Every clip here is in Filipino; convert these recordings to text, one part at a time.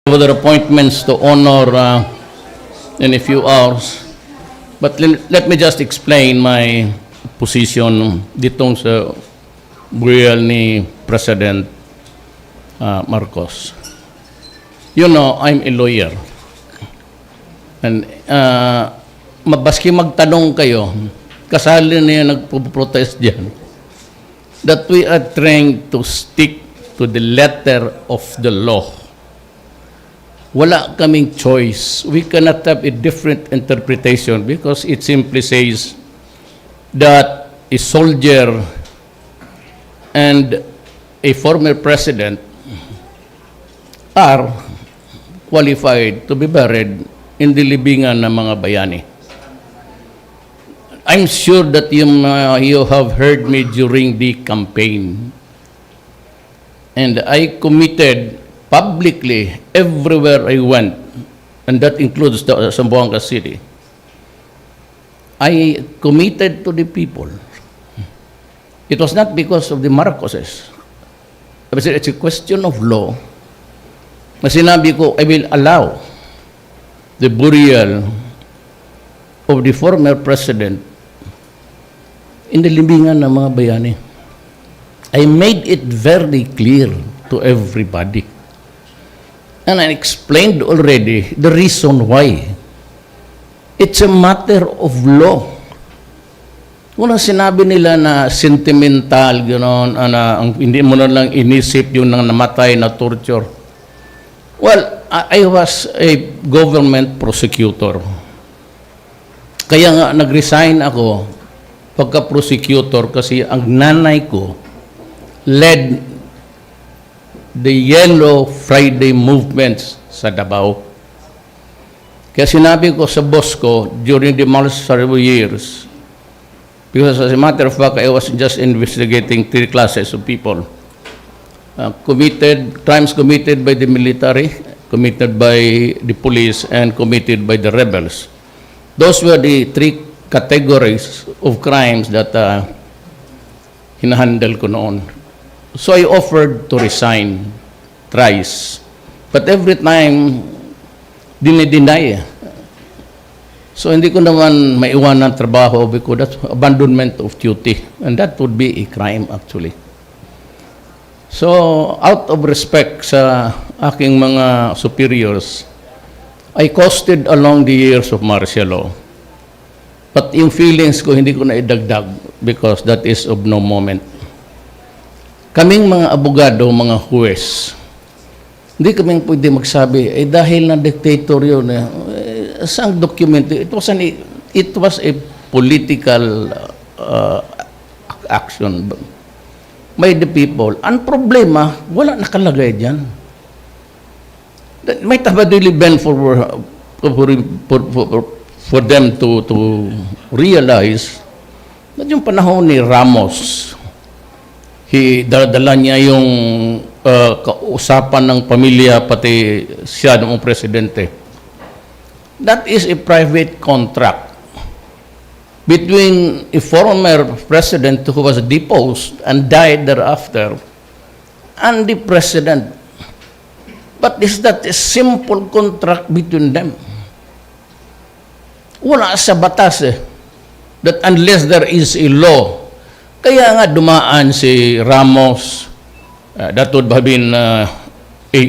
Other appointments to honor in a few hours. But let me just explain my position ditong sa burial ni President Marcos. You know, I'm a lawyer. And mabaski magtanong kayo, kasali na yung nagpo-protest dyan, that we are trying to stick to the letter of the law. Wala kaming choice. We cannot have a different interpretation because it simply says that a soldier and a former president are qualified to be buried in the libingan ng mga bayani. I'm sure that you have heard me during the campaign. And I committed publicly everywhere I went, and that includes Zamboanga City. I committed to the people. It was not because of the Marcoses. I said, it's a question of law. Na sinabi ko, I will allow the burial of the former president in the libingan ng mga bayani. I made it very clear to everybody. And I explained already the reason why. It's a matter of law. Kung sinabi nila na sentimental, gano'n, hindi mo na lang inisip yung namatay na torture. Well, I was a government prosecutor. Kaya nga nag-resign ako pagka-prosecutor kasi ang nanay ko led the Yellow Friday movements sa Davao. Kaya sinabi ko sa boss ko during the multiple years, because as a matter of fact, I was just investigating 3 classes of people. Crimes committed by the military, committed by the police, and committed by the rebels. Those were the 3 categories of crimes that hinahandle ko noon. So I offered to resign thrice. But every time, dinideny. So hindi ko naman maiwanan ng trabaho because that's abandonment of duty. And that would be a crime actually. So out of respect sa aking mga superiors, I coasted along the years of martial law. But yung feelings ko, hindi ko na idagdag because that is of no moment. Kaming mga abogado, mga huwes, hindi kaming pwede magsabi, dahil na dictator yun, saang dokumento, it was a political action by the people. Ang problema, wala nakalagay dyan. That might have really been for them to realize na yung panahon ni Ramos, dala niya yung kausapan ng pamilya, pati siya noong presidente. That is a private contract between a former president who was deposed and died thereafter and the president. But is that a simple contract between them? Wala sa batas that unless there is a law. Kaya nga dumaan si Ramos, that would have been 12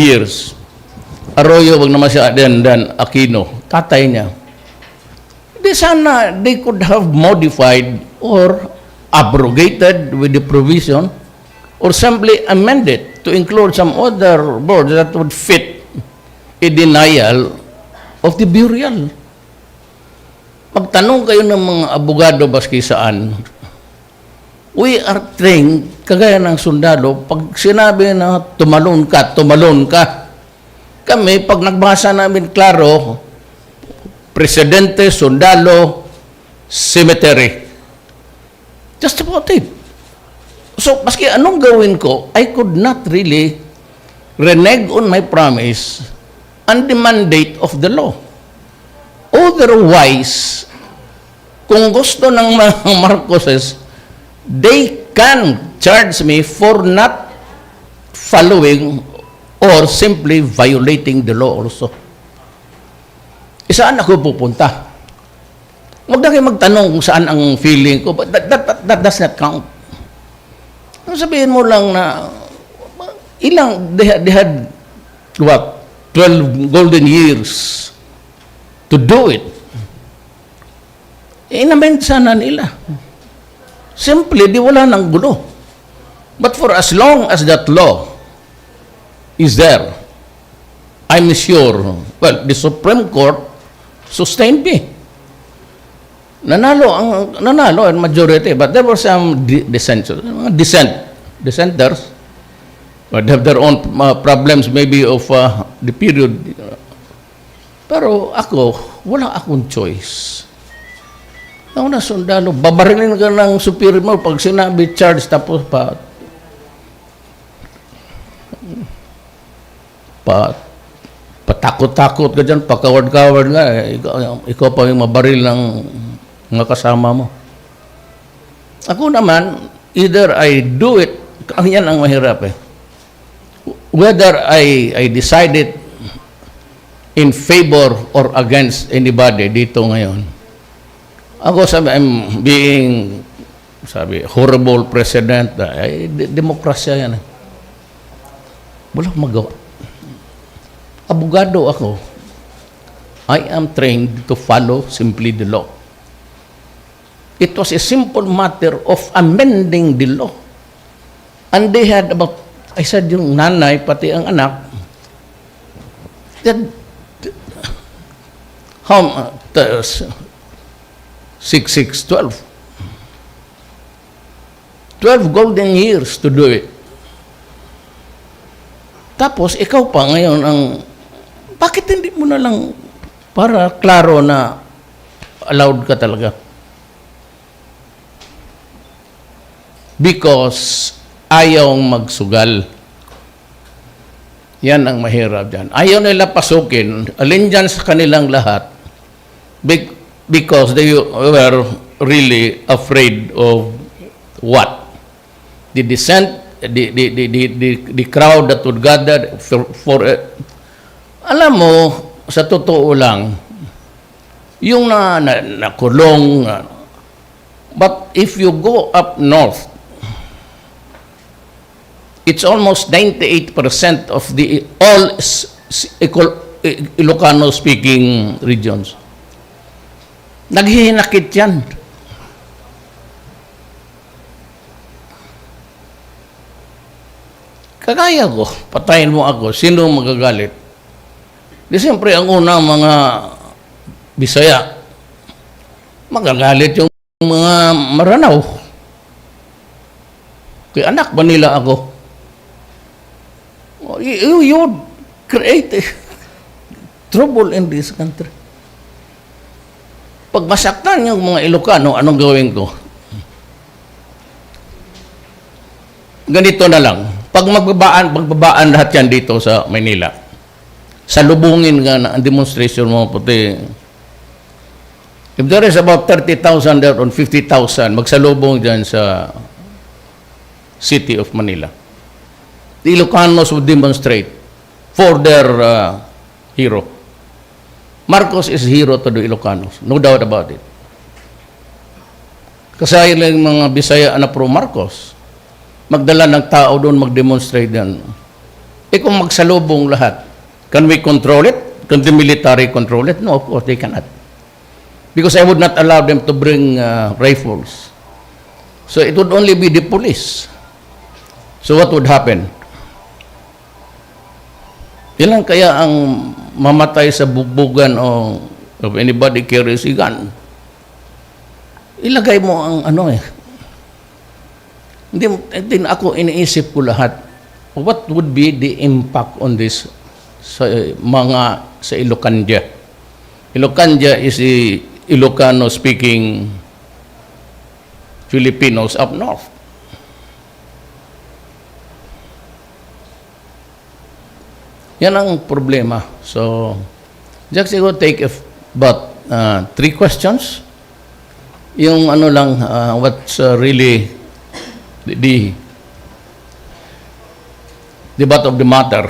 years. Arroyo, wag naman siya, then Aquino, tatay niya. Di sana, they could have modified or abrogated with the provision or simply amended to include some other words that would fit a denial of the burial. Magtanong kayo ng mga abogado baski saan, we are trained, kagaya ng sundalo, pag sinabi na tumalon ka, tumalon ka. Kami, pag nagbasa namin klaro, presidente, sundalo, cemetery. Just about it. So, maski anong gawin ko, I could not really renege on my promise and the mandate of the law. Otherwise, kung gusto ng mga Marcoses, they can charge me for not following or simply violating the law also. Saan ako pupunta? Huwag na kayo magtanong kung saan ang feeling ko, but that does not count. Sabihin mo lang na they had what, 12 golden years to do it. Inamend sana nila. Simply, di wala ng gulo. But for as long as that law is there, I'm sure, well, the Supreme Court sustained me. Nanalo ang majority, but there were some dissenters, but have their own problems maybe of the period. Pero ako, wala akong choice. Ako na sundalo, babarilin ka ng superior mo pag sinabi charge, tapos patakot-takot ka dyan, pakaward-kaward nga, ikaw pa yung mabaril ng mga kasama mo. Ako naman, either I do it, ang yan ang mahirap eh. Whether I decided in favor or against anybody dito ngayon, ako sabi, I'm being, horrible president, demokrasya yan eh. Wala magawa. Abogado ako. I am trained to follow simply the law. It was a simple matter of amending the law. And they had about, I said yung nanay, pati ang anak, that, how, 12 golden years to do it. Tapos, ikaw pa ngayon ang, bakit hindi mo na lang para klaro na allowed ka talaga? Because ayaw magsugal. Yan ang mahirap dyan. Ayaw nila pasukin. Alin dyan sa kanilang lahat. Because they were really afraid of what? The dissent, the crowd that would gather for alam mo, sa totoo lang, yung nakulong, but if you go up north, it's almost 98% of the all Ilocano-speaking regions. Naghihinakit yan. Kagaya ko, patayin mo ako, sino magagalit? Di siyempre, ang unang mga Bisaya, magagalit yung mga Maranao. Kaya anak ba nila ako? You would create trouble in this country. Pag masaktan yung mga Ilocano, anong gawin ko? Ganito na lang. Pag magbabaan lahat yan dito sa Manila, salubungin nga na ang demonstration mo, puti. If there is about 30,000 there or 50,000, magsalubong dyan sa city of Manila. The Ilocanos would demonstrate for their hero. Marcos is hero to the Ilocanos. No doubt about it. Kasaya lang mga Bisaya na pro Marcos. Magdala ng tao doon, mag-demonstrate yan. Kung magsalubong lahat, can we control it? Can the military control it? No, of course, they cannot. Because I would not allow them to bring rifles. So it would only be the police. So what would happen? Ilan kaya ang mamatay sa bugbugan o if anybody carries a gun? Ilagay mo ang ano eh. Hindi na ako iniisip ko lahat. What would be the impact on this sa Ilocandia? Ilocandia is the Ilocano-speaking Filipinos up north. Yan ang problema. So, just go take about 3 questions. Yung ano lang, what's really the butt of the matter.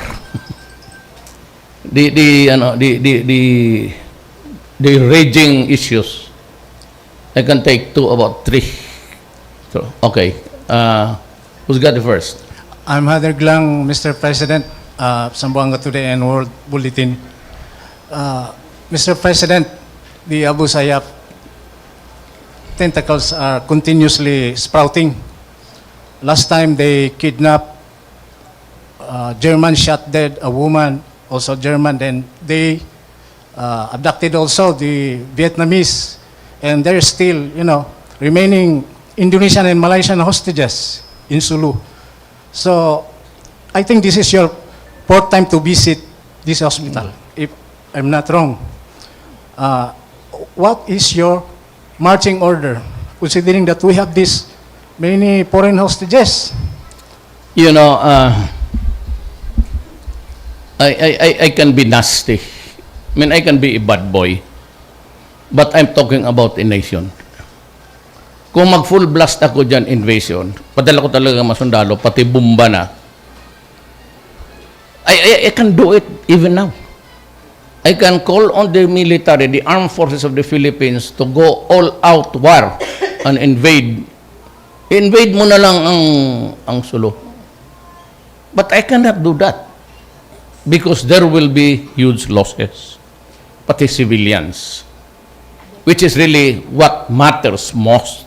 the raging issues, I can take about three. So, okay. Who's got the first? I'm Hader Glang, Mr. President, Sambuanga Today and World Bulletin. Mr. President, the Abu Sayyaf tentacles are continuously sprouting. Last time they kidnapped German, shot dead a woman, also German, then they abducted also the Vietnamese, and there is still, remaining Indonesian and Malaysian hostages in Sulu. So, I think this is your fourth time to visit this hospital, if I'm not wrong. What is your marching order, considering that we have this many foreign hostages? You know, I can be nasty. I mean, I can be a bad boy. But I'm talking about a nation. Kung mag-full blast ako dyan, invasion, padala ko talaga masundalo, pati bomba na, I can do it even now. I can call on the military, the armed forces of the Philippines to go all-out war and invade. Invade mo na lang ang Sulu. But I cannot do that because there will be huge losses, pati civilians, which is really what matters most,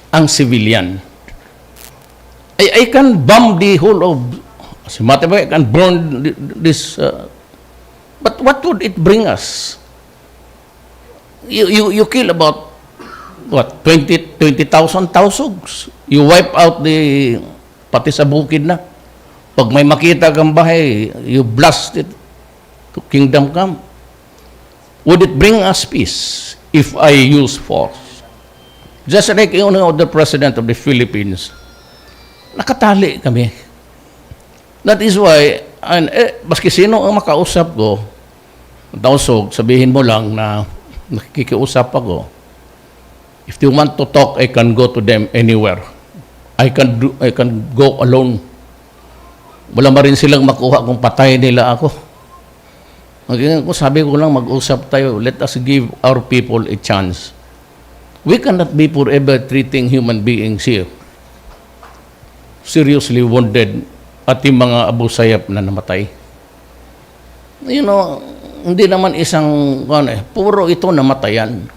ang civilian. I can bomb the whole of, as a matter of fact, I can burn this, but what would it bring us? You kill about, what, 20,000 tausugs. You wipe out the, pati sa bukid na. Pag may makita kang bahay, you blast it to kingdom come. Would it bring us peace if I use force? Just like the President of the Philippines, nakatali kami. That is why, maski sino ang makausap ko, tausog, sabihin mo lang na nakikiusap ako. If they want to talk, I can go to them anywhere. I can go alone. Wala ma rin silang makuha kung patay nila ako. Sabi ko lang, mag-usap tayo. Let us give our people a chance. We cannot be forever treating human beings here seriously wounded at yung mga Abu Sayyaf na namatay. Hindi naman isang, puro ito namatayan.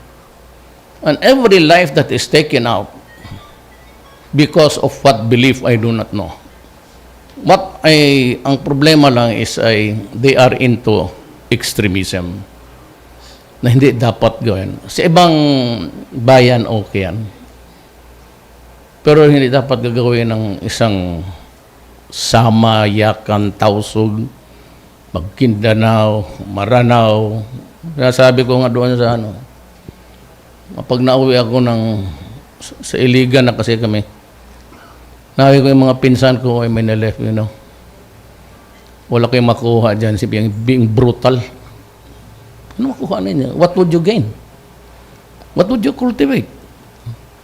And every life that is taken out because of what belief I do not know. Ang problema lang is they are into extremism na hindi dapat gawin. Sa ibang bayan, okay yan. Pero hindi dapat gagawin ng isang Samayakan, Tausug, Magkindanao, Maranao. Sabi ko nga doon sa pag nauwi ako sa Iligan na kasi kami, nawi ko yung mga pinsan ko ay may na-left, Wala kayong makuha dyan, being brutal. Ano makuha ninyo? What would you gain? What would you cultivate?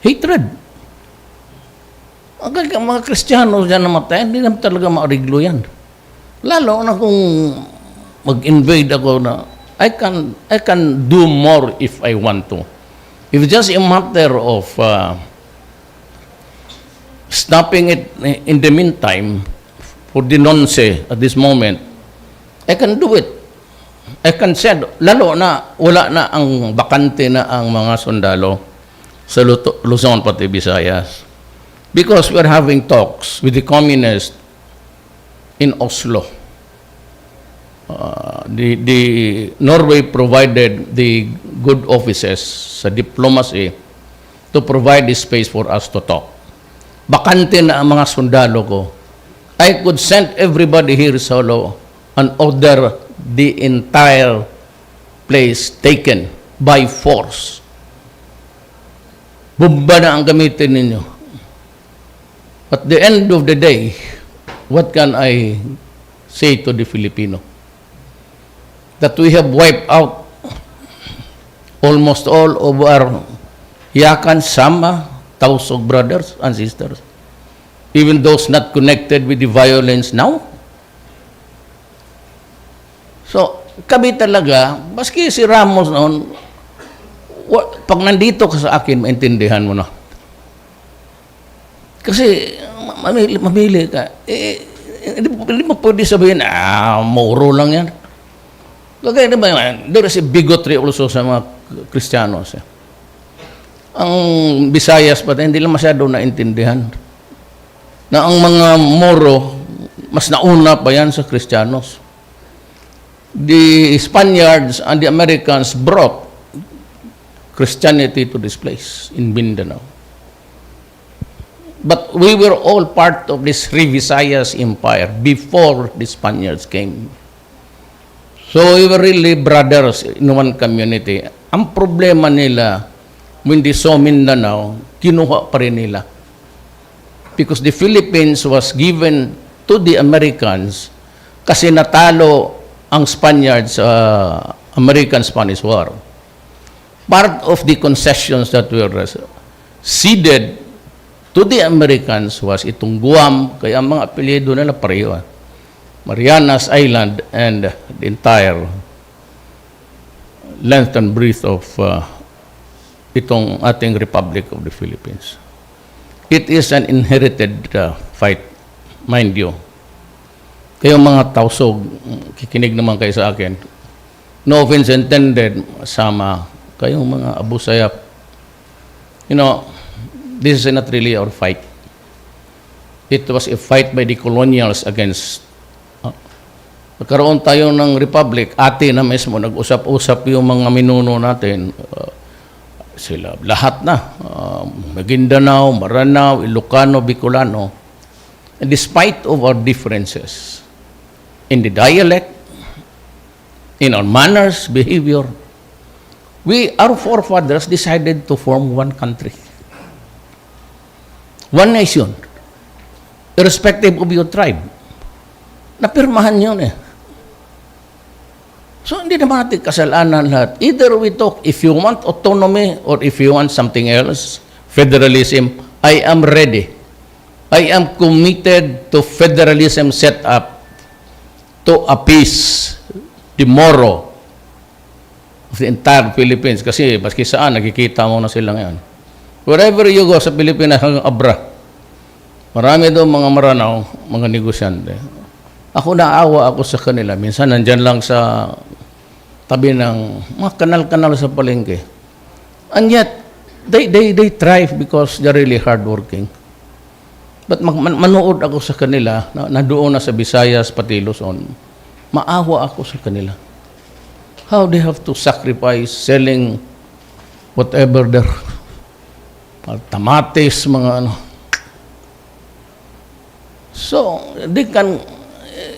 Hatred. Ang mga Kristiyano dyan namatay, hindi naman talaga maariglo yan. Lalo na kung mag-invade ako na, I can do more if I want to. If it's just a matter of stopping it in the meantime, for the nonce at this moment, I can do it. I can say, lalo na wala na ang bakante na ang mga sundalo sa Luzon pati Visayas. Because we're having talks with the communists in Oslo. The Norway provided the good offices sa diplomacy to provide the space for us to talk. Bakante na ang mga sundalo ko. I could send everybody here solo and order the entire place taken by force. Bomba na ang gamitin ninyo. At the end of the day, what can I say to the Filipino? That we have wiped out almost all of our Yakan, Sama, Tausug brothers and sisters. Even those not connected with the violence now. So, kami talaga, maski si Ramos noon, pag nandito ka sa akin, maintindihan mo na. Kasi, mamili ka. Hindi mo pwede sabihin, moro lang yan. Kaya diba yan, there is a bigotry also sa mga Kristiyanos. Ang Visayas pa, hindi lang masyado naintindihan. Na ang mga Moro, mas nauna pa yan sa Kristiyanos. The Spaniards and the Americans brought Christianity to this place in Mindanao. But we were all part of this Sri Visayas Empire before the Spaniards came. So we were really brothers in one community. Ang problema nila, when they saw Mindanao, kinuha pa rin nila. Because the Philippines was given to the Americans kasi natalo ang Spaniards sa American-Spanish War. Part of the concessions that were ceded to the Americans was itong Guam, kaya ang mga apelyido nila pareho. Marianas Island and the entire length and breadth of itong ating Republic of the Philippines. It is an inherited fight, mind you. Kayong mga tausog, kikinig naman kayo sa akin. No offense intended, sama kayong mga Abu Sayyaf. You know, this is not really our fight. It was a fight by the colonials against nagkaroon tayo ng republic, ate na mismo, nag-usap-usap yung mga minuno natin, sila, lahat na, Maguindanao, Maranao, Ilocano, Bicolano, and despite of our differences in the dialect, in our manners, behavior, our forefathers decided to form one country. One nation, irrespective of your tribe. Napirmahan yun eh. So, hindi naman natin kasalanan lahat. Either we talk, if you want autonomy or if you want something else, federalism, I am ready. I am committed to federalism set up to appease the Moro of the entire Philippines. Kasi, maski saan, nakikita mo na sila ngayon. Wherever you go sa Pilipinas, hanggang Abra, marami doon mga Maranao, mga negosyante. Ako naawa ako sa kanila. Minsan nandyan lang sa tabi ng mga kanal-kanal sa palengke. And yet, they thrive because they're really hardworking. But manood ako sa kanila, na doon na sa Visayas, pati Luzon, maawa ako sa kanila. How they have to sacrifice selling whatever their tamates, mga ano. So, they can,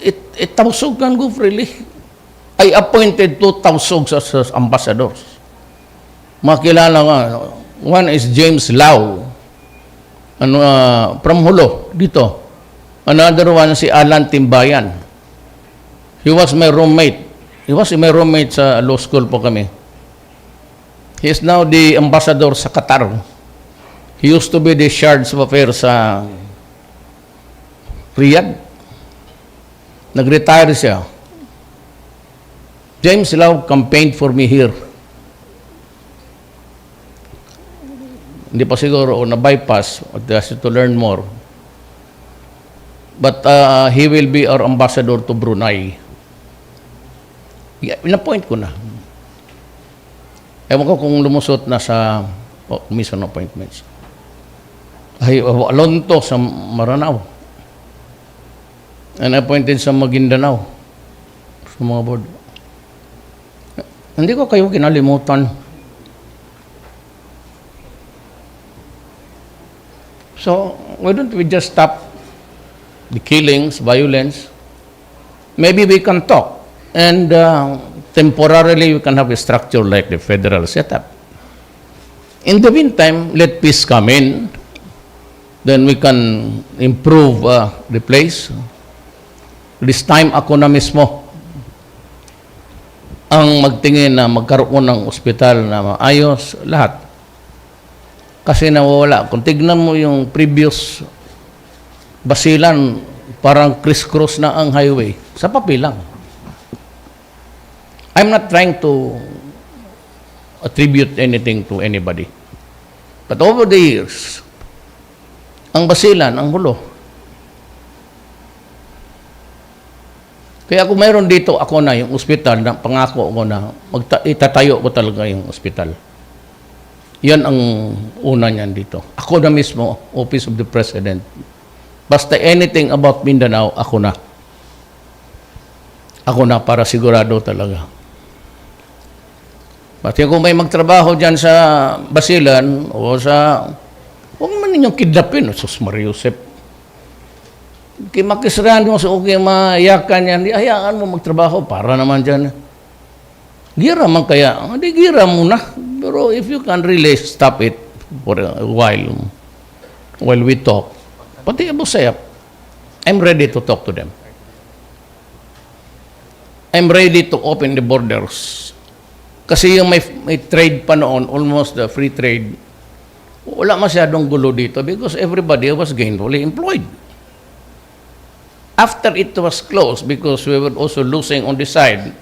it tausog can go freely. I appointed 2 tausog as ambassadors. Makilala nga, one is James Lau, from Hulo, dito. Another one si Alan Timbayan. He was my roommate. He was my roommate sa law school po kami. He is now the ambassador sa Qatar. He used to be the charge of affairs sa Riyadh. Nag-retire siya. James Lau campaigned for me here. Hindi pa siguro na-bypass. Has to learn more. But he will be our ambassador to Brunei. In-appoint ko na. Ewan ko kung lumusot na sa commission appointments. Ay, Alonto sa Maranao. And appointed sa Maguindanao. Sa mga board. Hindi ko kayo kinalimutan. So, why don't we just stop the killings, violence? Maybe we can talk. And temporarily, we can have a structure like the federal setup. In the meantime, let peace come in. Then we can improve the place. This time, ako na mismo ang magtingin na magkaroon ng ospital na maayos, lahat. Kasi nawawala. Kung tignan mo yung previous Basilan, parang criss-cross na ang highway. Sa papilang. I'm not trying to attribute anything to anybody. But over the years, ang Basilan, ang gulo. Kaya kung mayroon dito, ako na yung ospital, na pangako ko na itatayo ko talaga yung ospital. Yan ang una niyan dito. Ako na mismo, Office of the President. Basta anything about Mindanao, ako na. Ako na para sigurado talaga. Pati kung may magtrabaho dyan sa Basilan o sa... Huwag man ninyong kidnapin. Sus Mariusep. Makisrahan mo sa okay, mayakan yan. Di hayaan mo magtrabaho para naman dyan. Gira man kaya. Hindi gira muna. Pero if you can really stop it for a while we talk. Pati Abu Sayyaf, I'm ready to talk to them. I'm ready to open the borders. Kasi yung may trade pa noon, almost the free trade, wala masyadong gulo dito because everybody was gainfully employed. After it was closed, because we were also losing on the side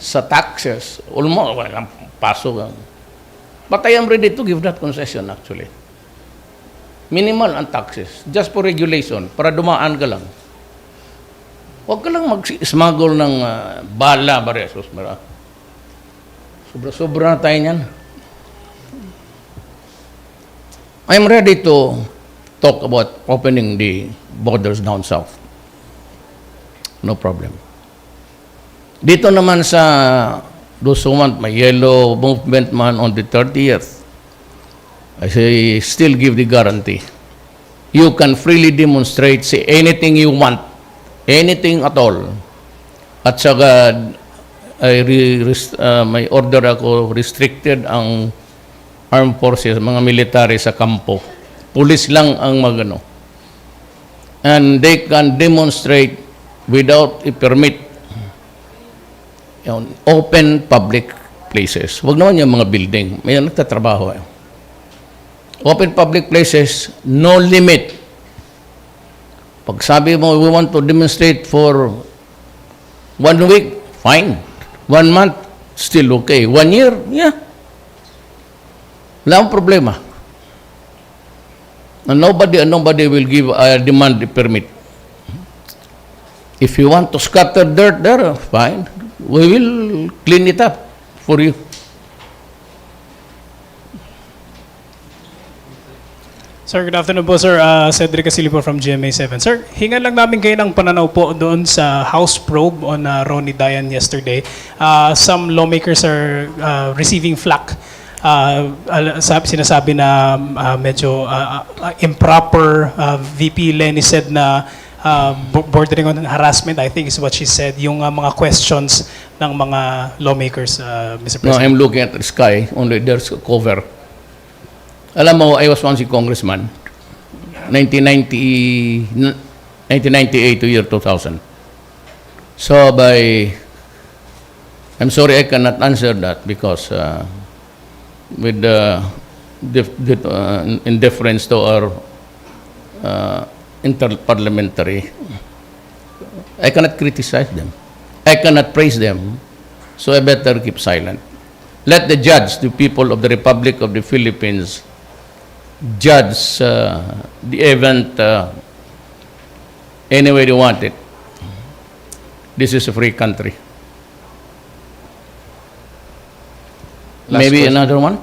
sa taxes, almost walang pasok. But I am ready to give that concession actually. Minimal ang taxes, just for regulation, para dumaan ka lang. Huwag ka lang mag-smuggle ng bala, baresos, Sobra-sobra na tayo niyan. I'm ready to talk about opening the borders down south. No problem. Dito naman sa those who want my yellow movement man on the 30th, I say, still give the guarantee. You can freely demonstrate, say anything you want, anything at all. At saka, may order ako, restricted ang armed forces, mga military sa kampo. Pulis lang ang magano. And they can demonstrate without a permit. Yung open public places. Huwag naman yung mga building. May nagtatrabaho. Open public places, no limit. Pag sabi mo, we want to demonstrate for 1 week, fine. 1 month, still okay. 1 year, yeah. Wala akong problema. And nobody will give demand a permit. If you want to scatter dirt there, fine. We will clean it up for you. Sir, good afternoon po, sir. Cedric Casilipo from GMA7. Sir, hingan lang namin kayo ng pananaw po doon sa House probe on Ronnie Dayan yesterday. Some lawmakers are receiving flack. Sinasabi na medyo improper. VP Lenny said na bordering on harassment, I think is what she said, yung mga questions ng mga lawmakers, Mr. No, President. I'm looking at the sky, only there's a cover. Alam mo, I was once a congressman, 1998 to year 2000. So I'm sorry I cannot answer that because with in deference to our interparliamentary, I cannot criticize them. I cannot praise them. So I better keep silent. Let the judge, the people of the Republic of the Philippines, judge the event any way they want it. This is a free country. Maybe question. another one?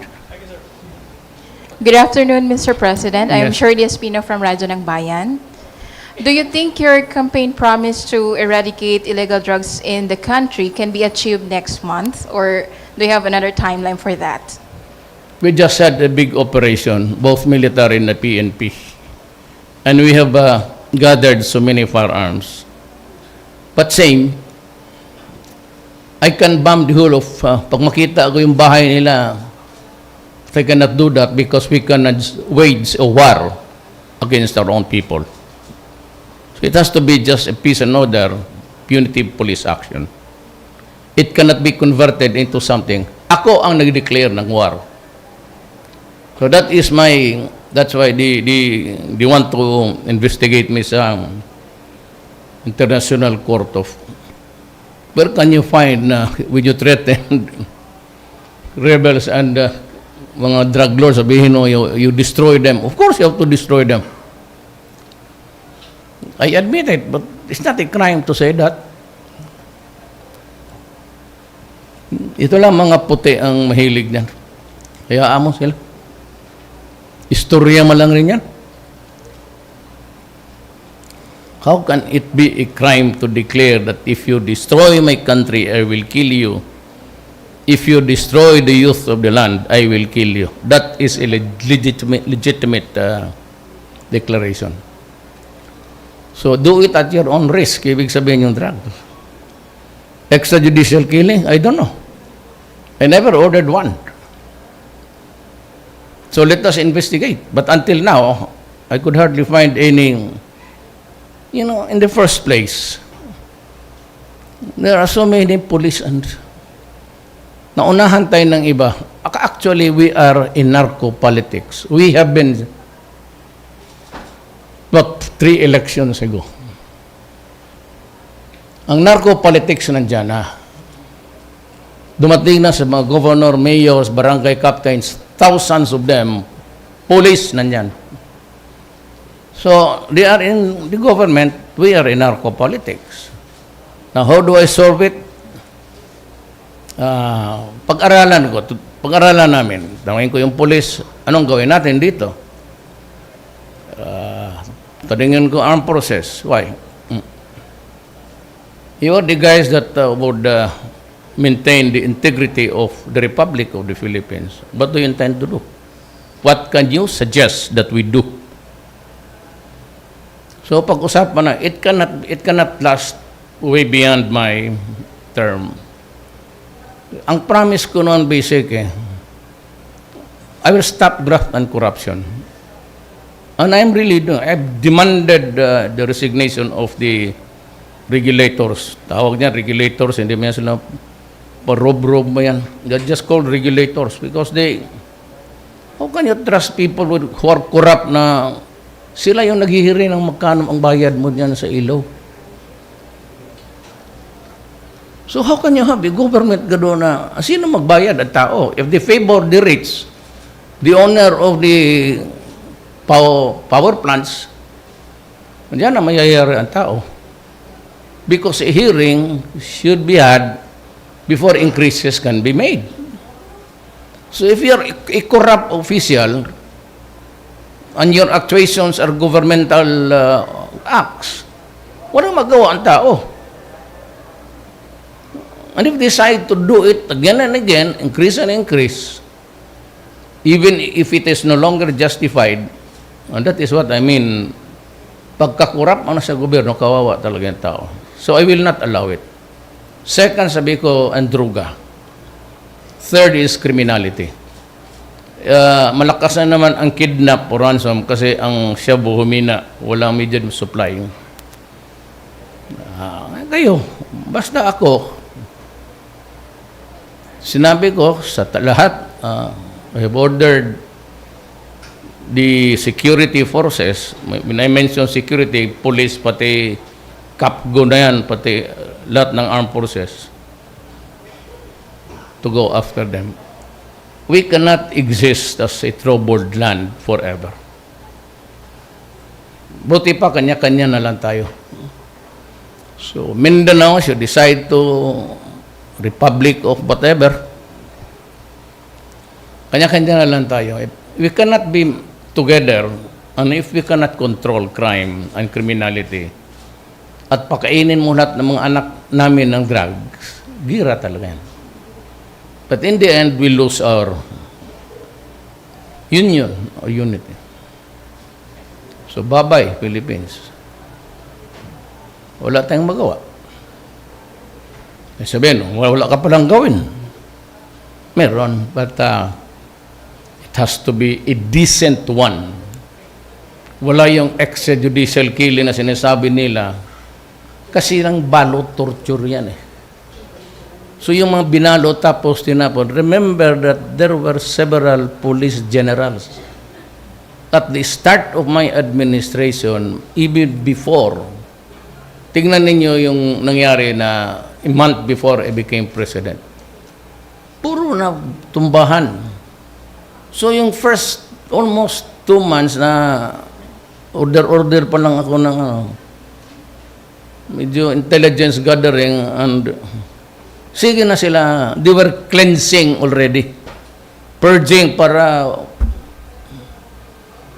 Good afternoon, Mr. President. I am Yes. Shirley Espino from Radyo ng Bayan. Do you think your campaign promise to eradicate illegal drugs in the country can be achieved next month, or do you have another timeline for that? We just had a big operation, both military and the PNP. And we have gathered so many firearms. But same, I can bomb the whole of, pag makita ko yung bahay nila, I cannot do that because we cannot wage a war against our own people. So it has to be just a peace and order, punitive police action. It cannot be converted into something. Ako ang nag-declare ng war. So that is that's why they want to investigate me sa International Court of, Where can you find when you threaten rebels and mga drug lords, sabihin mo, you destroy them? Of course, you have to destroy them. I admit it, but it's not a crime to say that. Ito lang mga puti ang mahilig niyan. Hayaan mo sila. Istorya mo lang rin yan. How can it be a crime to declare that if you destroy my country, I will kill you? If you destroy the youth of the land, I will kill you. That is a legitimate declaration. So do it at your own risk. Ibig sabihin yung drug. Extrajudicial killing? I don't know. I never ordered one. So let us investigate. But until now, I could hardly find any, in the first place, there are so many police and naunahan tayo ng iba. Actually, we are in narco-politics. We have been, 3 elections ago. Ang narco-politics nandyan na. Dumating na sa mga governor, mayors, barangay captains, thousands of them, police nandyan. So, they are in the government, we are in narco-politics. Now, how do I solve it? Pag-aralan namin. Tawagin ko yung police, anong gawin natin dito? Tanungin ko armed forces. Why? You are the guys that would maintain the integrity of the Republic of the Philippines. What do you intend to do? What can you suggest that we do? So pag-usapan na, it cannot last way beyond my term. Ang promise ko noon basic I will stop graft and corruption. And I'm really doing, I've demanded the resignation of the regulators. Tawag niya regulators, hindi mo yan sila parob-rob mo yan. They're just called regulators because how can you trust people who are corrupt na sila yung naghihiri ng magkano ang bayad mo niyan sa ilaw? So how can you have a government gado na sino magbayad at tao? If they favor the rich, the owner of the power plants, diyan na mayayari ang tao. Because a hearing should be had before increases can be made. So if you're a corrupt official and your actuations are governmental acts, walang magawa ang tao. And if they decide to do it again and again, increase and increase, even if it is no longer justified, and that is what I mean, pagkakurap sa gobyerno, kawawa talaga yung tao. So I will not allow it. Second, sabi ko, ang druga. Third is criminality. Malakas na naman ang kidnap o ransom kasi ang shabu humina, walang medium supply. Kayo, basta ako, sinabi ko sa lahat, I have ordered the security forces, when I mention security, police, pati Capgo na yan, pati lahat ng armed forces, to go after them. We cannot exist as a troubled land forever. Buti pa, kanya-kanya na lang tayo. So, Mindanao should decide to Republic of whatever. Kanya-kanya na lang tayo. We cannot be together, and if we cannot control crime and criminality, at pakainin mo lahat ng mga anak namin ng drugs, gira talaga yan. But in the end, we lose our union or unity. So, bye-bye, Philippines. Wala tayong magawa. Sabihin, wala ka palang gawin. Meron, but it has to be a decent one. Wala yung extrajudicial killing na sinasabi nila kasi ng balot torture yan So yung mga binalo tapos tinapon, remember that there were several police generals. At the start of my administration, even before, tingnan ninyo yung nangyari na a month before I became president. Puro na tumbahan. So yung first almost 2 months na order pa lang ako ng medyo intelligence gathering, and sige na sila, they were cleansing already, purging para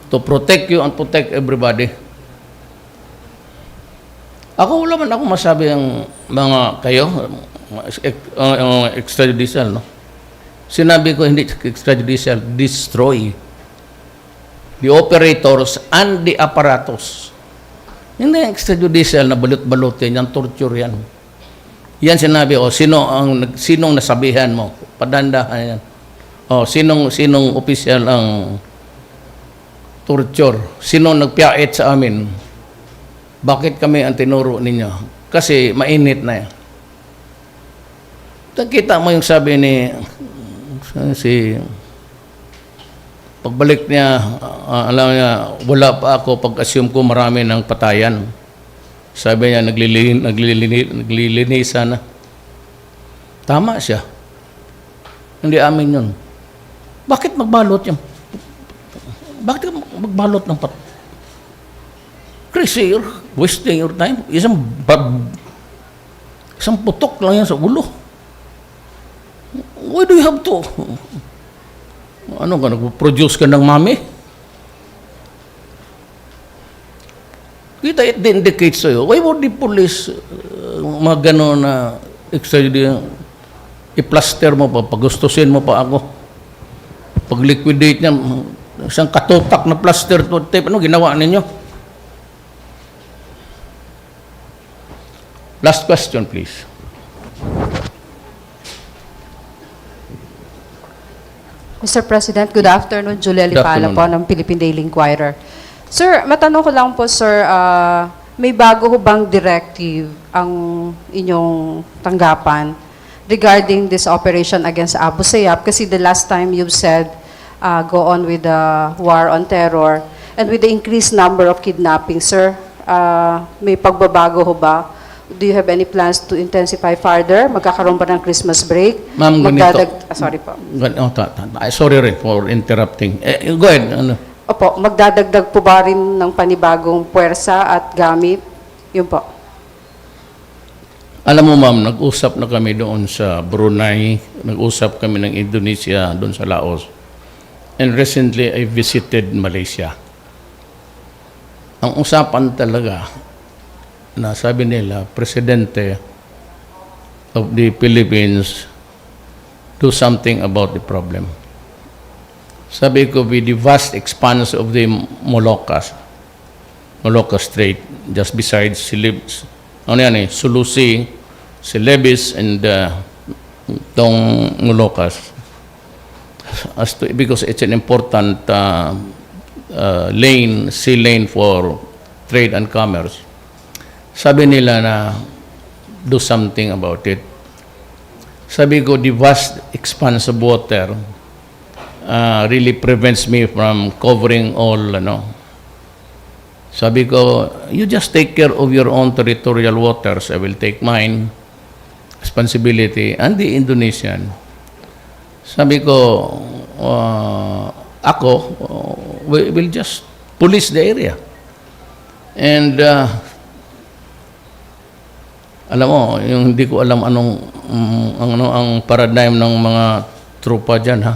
to protect you and protect everybody. Ako wala man ako masabi ang mga kayo extrajudicial, no? Sinabi ko hindi extrajudicial, destroy the operators and the apparatus. Hindi extrajudicial na balot-balotin, yan torture yan. Yan sinabi, sinong nasabihan mo? Padandahan yan. Sinong opisyal ang torture? Sinong nagpiait sa amin? Bakit kami ang tinuro ninyo? Kasi mainit na yan. Kita mo yung sabi ni pagbalik niya, alam niya, wala pa ako pag-assume ko marami ng patayan. Sabi niya, naglilinisan na. Tama siya. Hindi amin yun. Bakit magbalot yan? Bakit magbalot ng Crazy, you're wasting your time. Isang putok lang yan sa ulo. Why do you have to? Ano ka, nag-produce ka ng mami? Kita, it indicates sa'yo. Why would the police mga gano'n na i-plaster mo pa, pagustusin mo pa ako? Pag-liquidate niya, isang katutak na plaster to tape, ano ginawa ninyo? Last question, please. Mr. President, good afternoon. Julia Good Lipala afternoon. po ng Philippine Daily Inquirer. Sir, matanong ko lang po, sir, may bago ho bang directive ang inyong tanggapan regarding this operation against Abu Sayyaf? Kasi the last time you've said, go on with the war on terror, and with the increased number of kidnapping, sir, may pagbabago ho ba? Do you have any plans to intensify further? Magkakaroon ba ng Christmas break? Ma'am, ganito. Sorry po. Sorry rin for interrupting. Go ahead. Ano? Opo, magdadagdag po ba rin ng panibagong puwersa at gamit? Yun po. Alam mo, ma'am, nag-usap na kami doon sa Brunei, nag-usap kami ng Indonesia, doon sa Laos. And recently, I visited Malaysia. Ang usapan talaga, na sabi nila, Presidente of the Philippines, do something about the problem. Sabi ko, with the vast expanse of the Moluccas Strait, just besides Sulusi, Celebes, and tong Moluccas, because it's an important sea lane for trade and commerce. Sabi nila na do something about it. Sabi ko, the vast expanse of water really prevents me from covering all, Sabi ko, you just take care of your own territorial waters. I will take mine, responsibility, and the Indonesian. Sabi ko, we will just police the area. And alam mo, yung hindi ko alam ang paradigm ng mga tropa dyan, ha?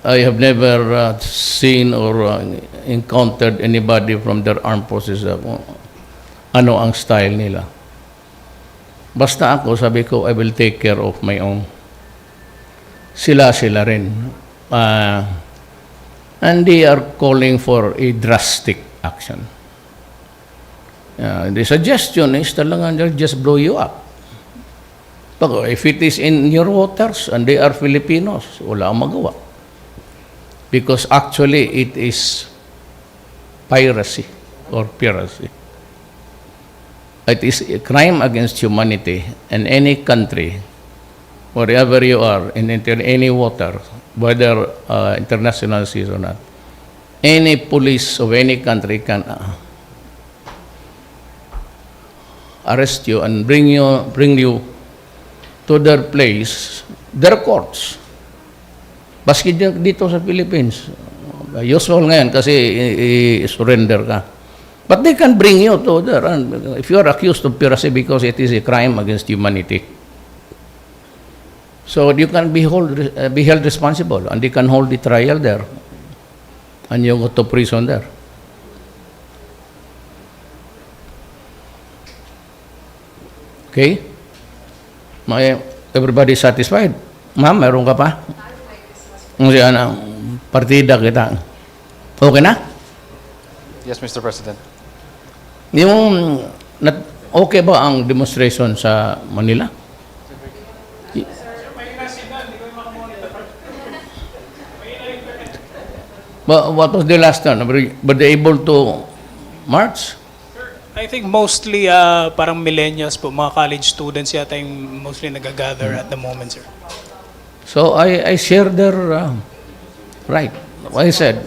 I have never seen or encountered anybody from their armed forces ano ang style nila. Basta ako, sabi ko, I will take care of my own. Sila rin. And they are calling for a drastic action. The suggestion is talagang they'll just blow you up. But if it is in your waters and they are Filipinos, wala ang magawa. Because actually it is piracy or piracy. It is a crime against humanity, and any country, wherever you are, in any water, whether international seas or not, any police of any country can arrest you and bring you to their place, their courts. Baski dito sa Philippines, usual ngayon kasi i-surrender ka. But they can bring you to there. And if you are accused of piracy because it is a crime against humanity, so you can be held responsible, and they can hold the trial there, and you go to prison there. Okay? Everybody satisfied? Ma'am, meron ka pa? Kasi partida kita. Okay na? Yes, Mr. President. Yung, okay ba ang demonstration sa Manila? What was the last one? Were they able to march? I think mostly parang millennials po, mga college students yata yung mostly nagagather at the moment, sir. So I share their right. I said,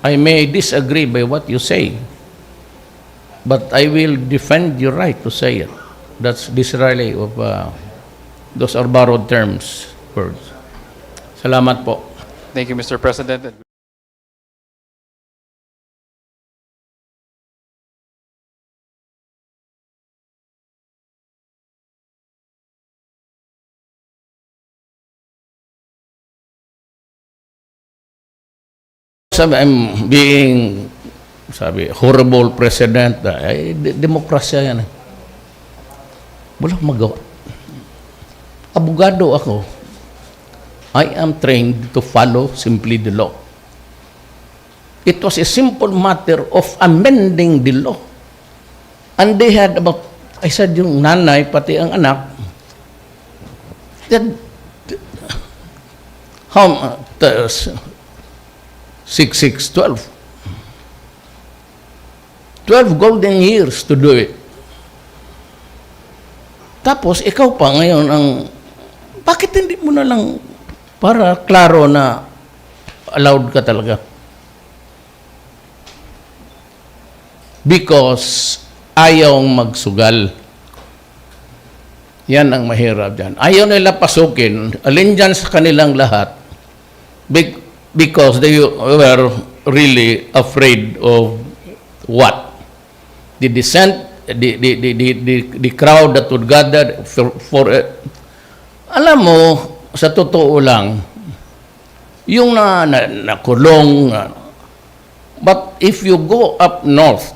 I may disagree by what you say, but I will defend your right to say it. That's disarray of those are borrowed terms, words. Salamat po. Thank you, Mr. President. I'm being, horrible president. Demokrasya yan. Walang magawa. Abogado ako. I am trained to follow simply the law. It was a simple matter of amending the law. And they had about, I said yung nanay, pati ang anak, that, how, 6, 6, 12. 12 golden years to do it. Tapos, ikaw pa ngayon ang, bakit hindi mo na lang para klaro na allowed ka talaga? Because ayaw magsugal. Yan ang mahirap dyan. Ayaw nila pasukin. Alin dyan sa kanilang lahat. Because they were really afraid of what? The dissent, the crowd that would gather for alam mo, sa totoo lang, yung nakulong, but if you go up north,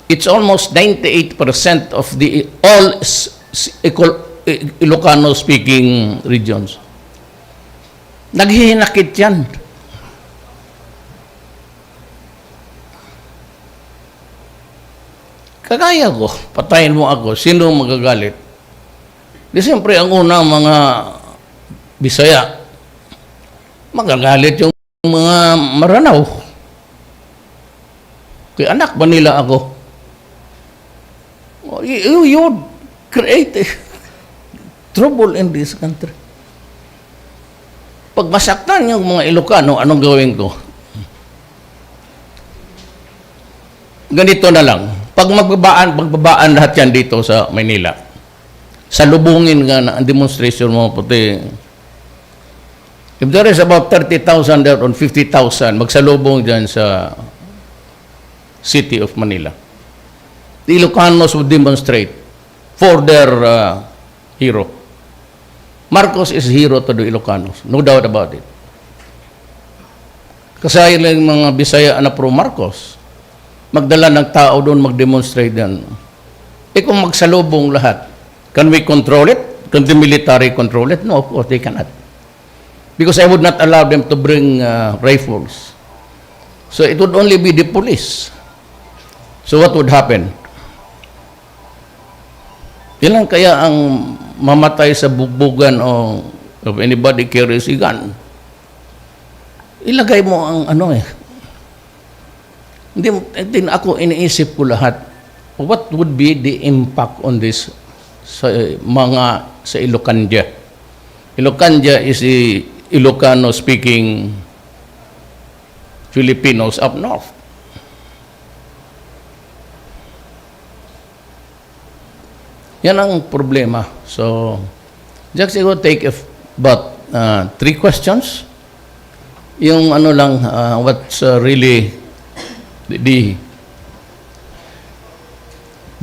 it's almost 98% of the all Ilocano-speaking regions. Naghihinakit yan. Kagaya ko, patayin mo ako, sino magagalit? Di siyempre, ang unang mga Bisaya, magagalit yung mga Maranao. Kaya anak ba nila ako? You would create trouble in this country. Pag masaktan yung mga Ilocano, anong gawin ko? Ganito na lang. Pag magbabaan lahat yan dito sa Manila, salubungin nga na ang demonstration mo, puti. If there is about 30,000 there on 50,000, magsalubong dyan sa city of Manila. The Ilocanos would demonstrate for their hero. Marcos is hero to the Ilocanos. No doubt about it. Kasi lang mga Bisaya na pro Marcos, magdala ng tao doon, mag-demonstrate yan. Kung magsalubong lahat, can we control it? Can the military control it? No, of course they cannot. Because I would not allow them to bring rifles. So it would only be the police. So what would happen? Ilan kaya ang mamatay sa bugbugan o if anybody carries a gun? Ilagay mo ang Hindi ako iniisip ko lahat. What would be the impact on this sa Ilocandia? Ilocandia is the Ilocano-speaking Filipinos up north. Yan ang problema. So, just go take about 3 questions. Yung ano lang, what's really the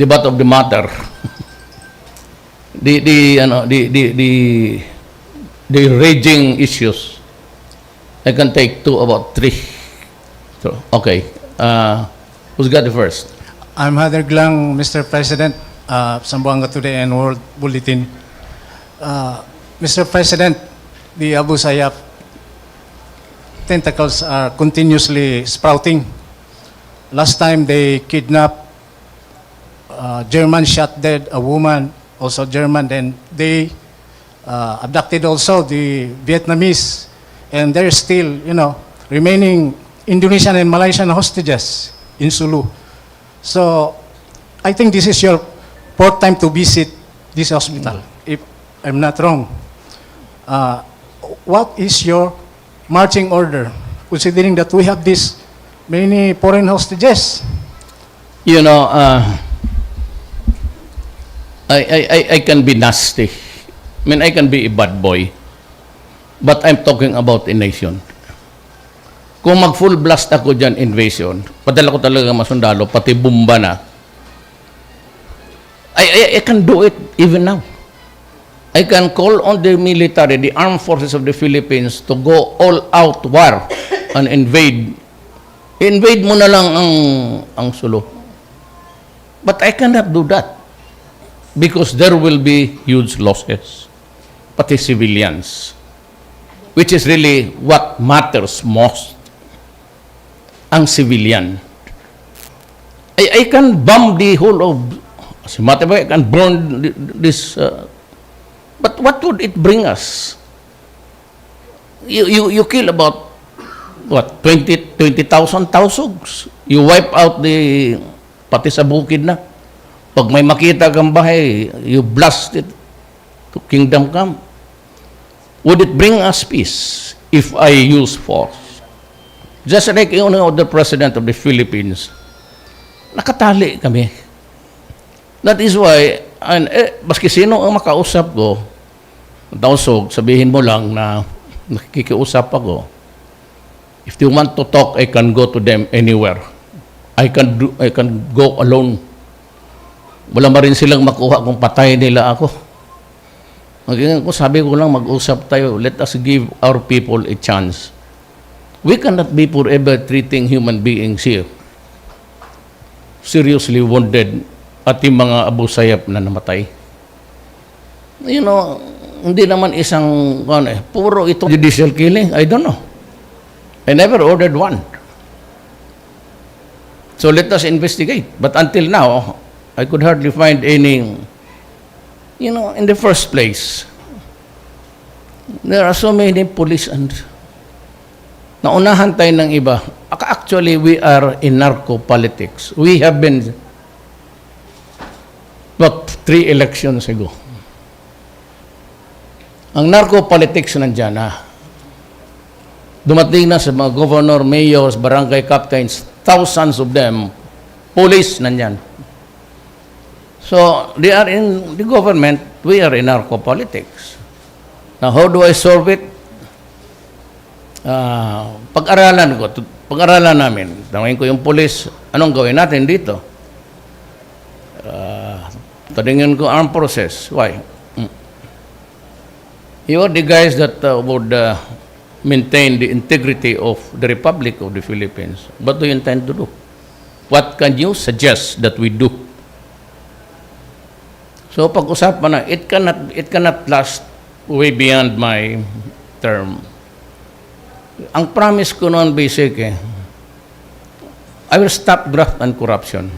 butt of the matter. the raging issues. I can take about 3. So, okay. Who's got the first? I'm Hader Glang, Mr. President, Zamboanga Today and World Bulletin. Mr. President, the Abu Sayyaf tentacles are continuously sprouting. Last time they kidnapped German, shot dead a woman, also German, then they abducted also the Vietnamese, and there's still, remaining Indonesian and Malaysian hostages in Sulu. So, I think this is your 4th time to visit this hospital, if I'm not wrong. What is your marching order, considering that we have this many foreign hostages? You know, I can be nasty. I mean, I can be a bad boy. But I'm talking about a nation. Kung mag-full blast ako dyan, invasion, padala ko talaga masundalo, pati bomba na, I can do it even now. I can call on the military, the armed forces of the Philippines, to go all-out war and invade. Invade mo na lang ang Sulu. But I cannot do that because there will be huge losses, pati civilians, which is really what matters most, ang civilian. I can bomb the whole of, as a matter of fact, I can burn this, but what would it bring us? You kill about, what, 20,000 tausugs. You wipe out the, pati sa bukid na. Pag may makita kang bahay, you blast it to kingdom come. Would it bring us peace if I use force? Just like yung the President of the Philippines, nakatali kami. That is why, maski sino ang makausap ko, tausog, sabihin mo lang na nakikiusap ako. If they want to talk, I can go to them anywhere. I can go alone. Wala ma rin silang makuha kung patay nila ako. Sabi ko lang, mag-usap tayo. Let us give our people a chance. We cannot be forever treating human beings here seriously wounded at yung mga Abu Sayyaf na namatay. You know, hindi naman isang, puro ito judicial killing. I don't know. I never ordered one. So let us investigate. But until now, I could hardly find any, in the first place, there are so many police and naunahan tayo ng iba. Actually, we are in narco-politics. We have been, 3 elections ago. Ang narco-politics nandyan na. Dumating na sa mga governor, mayors, barangay captains, thousands of them, police nandyan. So, they are in the government, we are in narco-politics. Now, how do I solve it? Pag-aralan namin, tanongin ko yung police, anong gawin natin dito? Tanongin ko armed forces. Why? You are the guys that would maintain the integrity of the Republic of the Philippines. What do you intend to do? What can you suggest that we do? So pag-usapan na, it cannot last way beyond my term. Ang promise ko noon basic, I will stop graft and corruption.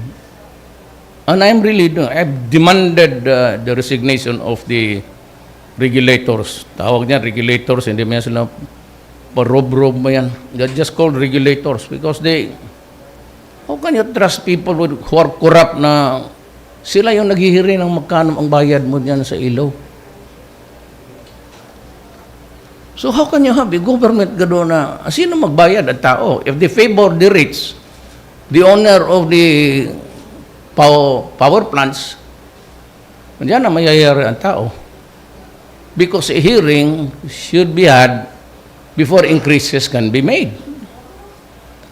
And I'm really doing, I've demanded the resignation of the regulators. Tawag niya regulators, hindi mo yan sila parob-rob mo yan. They're just called regulators because how can you trust people who are corrupt na sila yung naghihiri ng magkano ang bayad mo dyan sa ilaw? So how can you have a government gano'n na sino magbayad at tao? If they favor the rich, the owner of the power plants, Diyan na mayayari ang tao. Because a hearing should be had before increases can be made.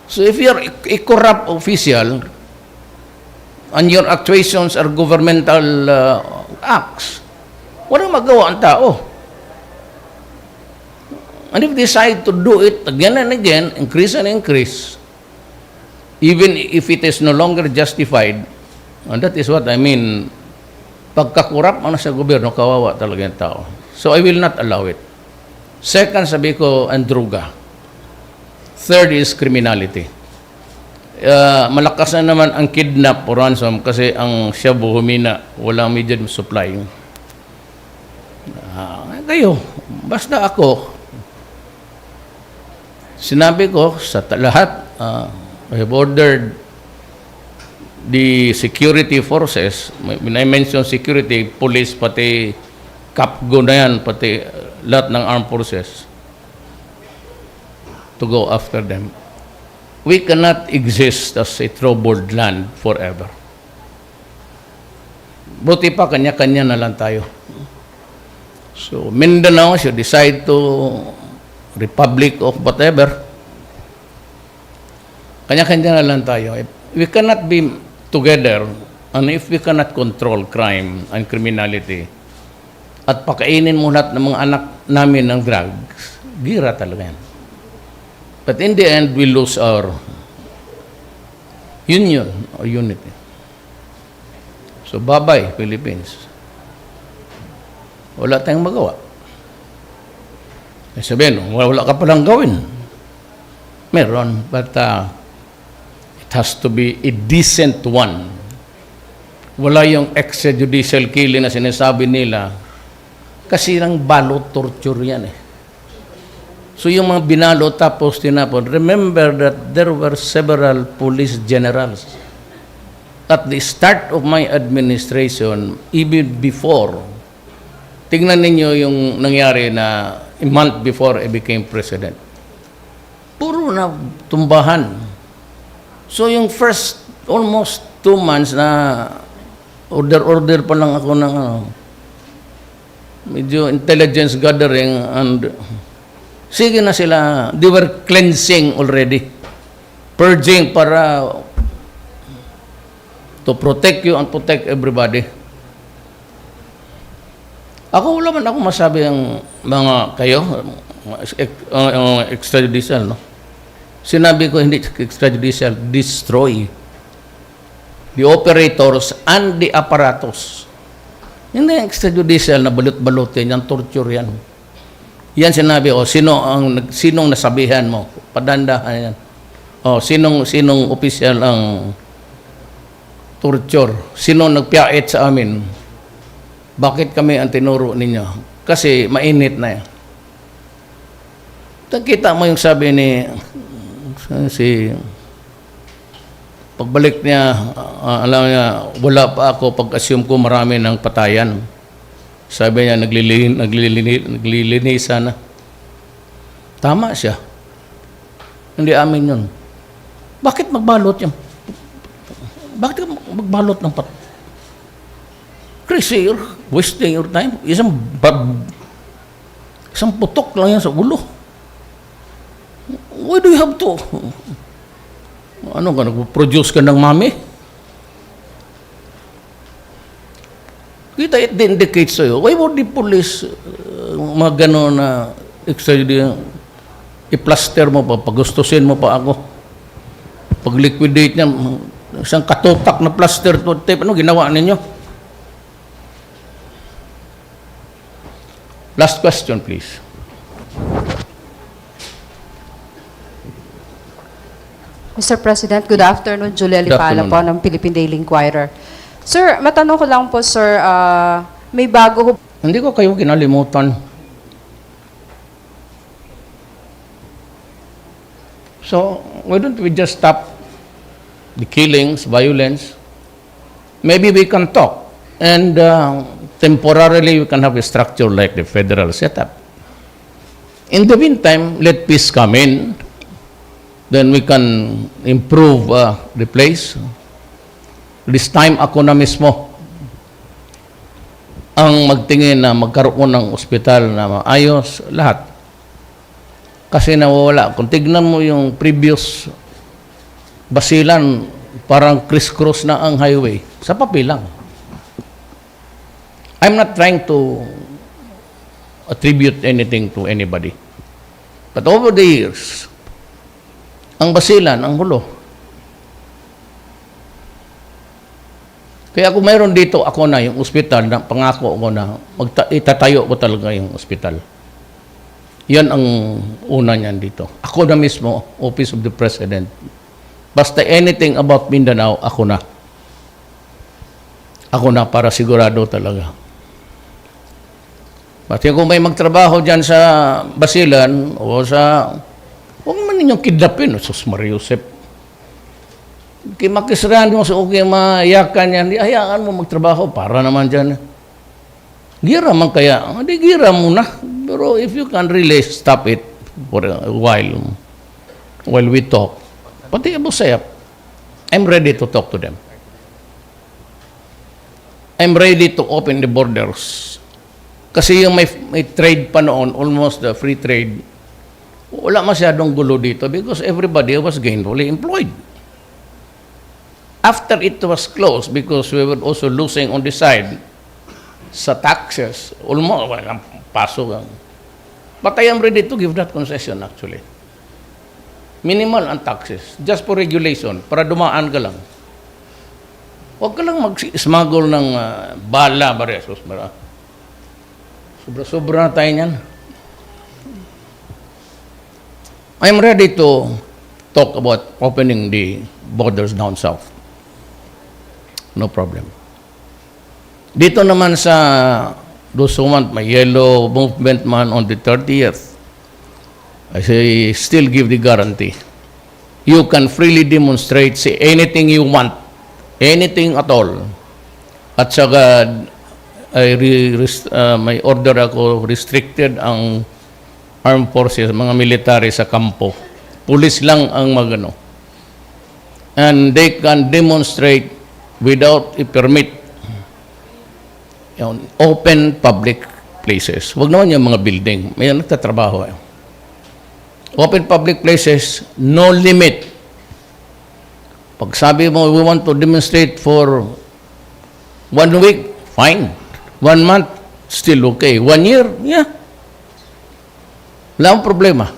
So if you're a corrupt official and your actuations are governmental acts, walang magawa ang tao. And if they decide to do it again and again, increase and increase, even if it is no longer justified, and that is what I mean, pagkakurap man sa gobyerno, kawawa talaga yung tao. So I will not allow it. Second, sabi ko, ang druga. Third is criminality. Malakas na naman ang kidnap o ransom kasi ang shabu humina, walang immediate supply. Kayo, basta ako, sinabi ko sa lahat, I have ordered the security forces, when I mention security, police, pati kapgo na yan, pati lahat ng armed forces, to go after them. We cannot exist as a troubled land forever. Buti pa, kanya-kanya na lang tayo. So, Mindanao should decide to republic of whatever. Kanya-kanya na lang tayo. We cannot be together, and if we cannot control crime and criminality, at pakainin mo lahat ng mga anak namin ng drugs, gira talaga yan. But in the end, we lose our union or unity. So, bye-bye, Philippines. Wala tayong magawa. Eh, sabihin, wala ka palang gawin. Meron, but it has to be a decent one. Wala yung extrajudicial killing na sinasabi nila kasi ng balot torture yan eh. So yung mga binalo tapos tinapon, remember that there were several police generals. At the start of my administration, even before, tingnan ninyo yung nangyari na a month before I became president. Puro na tumbahan. So yung first almost 2 months na order pa lang ako ng medyo intelligence gathering and sige na sila, they were cleansing already. Purging para to protect you and protect everybody. Ako wala man ako masabi ang mga kayo, extrajudicial, no? Sinabi ko hindi extrajudicial, destroy the operators and the apparatus. Hindi extrajudicial na balot-balutin, yan torture yan. Yan sinabi, sinong nasabihan mo? Padandahan yan. Sinong opisyal ang torture? Sinong nagpiyait sa amin? Bakit kami ang tinuro ninyo? Kasi mainit na yan. Kita mo yung sabi ni pagbalik niya, alam niya, wala pa ako pag-assume ko marami ng patayan. Sabi niya, naglilinisan na. Tama siya. Hindi amin yun. Bakit magbalot yan? Bakit magbalot ng crazy, you're wasting your time. Isang putok lang yan sa ulo. Why do you have to? Ano ka, nag-produce ka ng mami? Kita, it indicates sa'yo. Why would the police, mga gano'n na i-plaster mo pa, pagustusin mo pa ako? Pag-liquidate niya, isang katutak na plaster to tape, ano ginawa ninyo? Last question, please. Mr. President, good afternoon. Julia Good Lipala po afternoon. ng Philippine Daily Inquirer. Sir, matanong ko lang po, sir, may bago ho. Hindi ko kayo kinalimutan. So, why don't we just stop the killings, violence? Maybe we can talk. And temporarily, we can have a structure like the federal setup. In the meantime, let peace come in. Then we can improve the place. This time, ako na mismo ang magtingin na magkaroon ng ospital na maayos, lahat. Kasi nawawala. Kung tignan mo yung previous Basilan, parang criss-cross na ang highway. Sa papel lang. I'm not trying to attribute anything to anybody. But over the years, ang Basilan, ang gulo. Kaya kung mayroon dito, ako na yung ospital, na pangako ko na itatayo ko talaga yung ospital. Yan ang una niyan dito. Ako na mismo, Office of the President. Basta anything about Mindanao, ako na. Ako na para sigurado talaga. Pati kung may magtrabaho dyan sa Basilan o sa... Huwag man ninyong kidnapin. Sus Mariusep. Kaya makisrahan mo sa okay mayakan yan, di hayaan mo magtrabaho para naman dyan. Gira man kaya, di gira mo na. Pero if you can really stop it for a while we talk, pati Abu Sayyaf, I'm ready to talk to them. I'm ready to open the borders. Kasi yung may trade pa noon, almost the free trade, wala masyadong gulo dito because everybody was gainfully employed. After it was closed, because we were also losing on the side sa taxes, almost walang pasok. But I am ready to give that concession actually. Minimal ang taxes, just for regulation, para dumaan ka lang. Huwag ka lang mag-smuggle ng bala, baresos, bara. Sobra-sobra na tayo niyan. I am ready to talk about opening the borders down south. No problem. Dito naman sa those who want my yellow movement man on the 30th, I say still give the guarantee. You can freely demonstrate, say anything you want, anything at all. At saka may order ako, restricted ang armed forces, mga military sa kampo. Pulis lang ang magano. And they can demonstrate without a permit, yun, open public places. Huwag naman yung mga building. May nagtatrabaho. Open public places, no limit. Pag sabi mo, we want to demonstrate for 1 week, fine. 1 month, still okay. 1 year, yeah. Wala akong problema.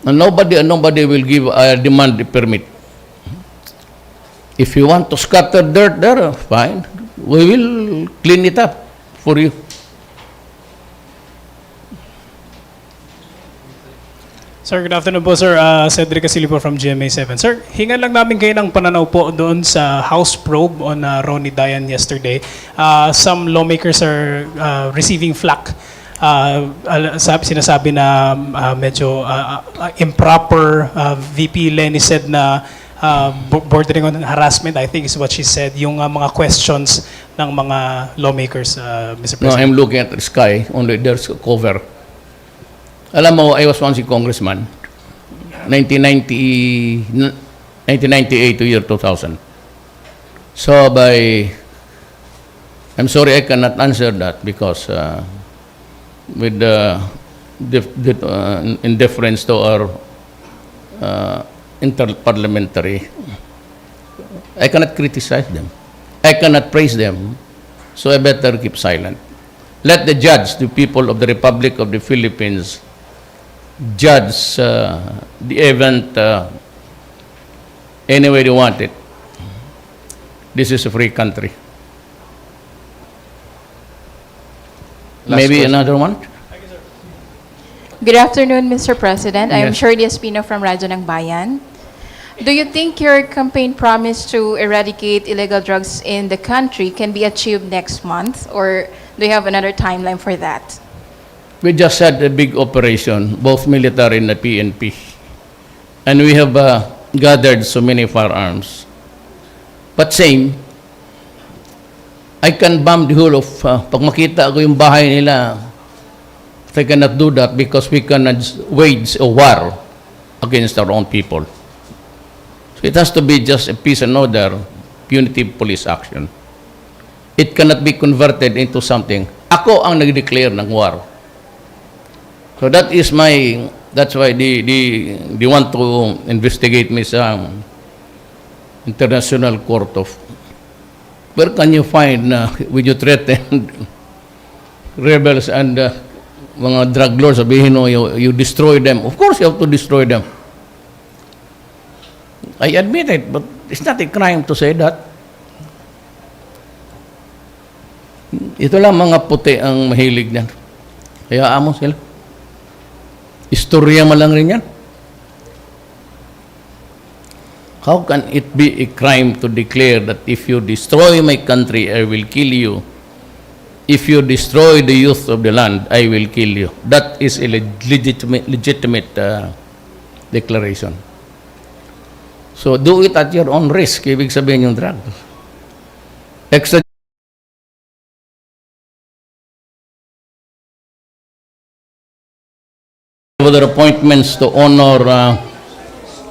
And nobody will give demand the permit. If you want to scatter dirt there, fine. We will clean it up for you. Sir, good afternoon po, sir. Cedric Casili po from GMA7. Sir, hingan lang namin kayo ng pananaw po doon sa House probe on Ronnie Dayan yesterday. Some lawmakers are receiving flack. Sinasabi na medyo improper. VP Lenny said na bordering on harassment, I think is what she said, yung mga questions ng mga lawmakers, Mr. No, President. I'm looking at the sky, only there's a cover. Alam mo, I was once a congressman, 1998 to year 2000. So I'm sorry I cannot answer that because with in deference to our interparliamentary, I cannot criticize them. I cannot praise them. So I better keep silent. Let the judge, the people of the Republic of the Philippines, judge the event any way they want it. This is a free country. Maybe question. another one? Good afternoon, Mr. President. I am Yes. Shirley Espino from Radyo ng Bayan. Do you think your campaign promise to eradicate illegal drugs in the country can be achieved next month, or do you have another timeline for that? We just had a big operation, both military and the PNP. And we have gathered so many firearms. But same, I can bomb the whole of, pag makita ko yung bahay nila, I cannot do that because we cannot wage a war against our own people. So it has to be just a peace and order, punitive police action. it cannot be converted into something. Ako ang nag-declare ng war. So that's why they want to investigate me sa International Court of, where can you find when you threaten rebels and mga drug lords, sabihin mo, you destroy them. Of course, you have to destroy them. I admit it, but it's not a crime to say that. Ito lang mga puti ang mahilig niyan. Hayaan mo sila. Istorya mo lang rin yan. How can it be a crime to declare that if you destroy my country, I will kill you? If you destroy the youth of the land, I will kill you. That is a legitimate declaration. So do it at your own risk. Ibig sabihin yung drug. Extra other appointments to honor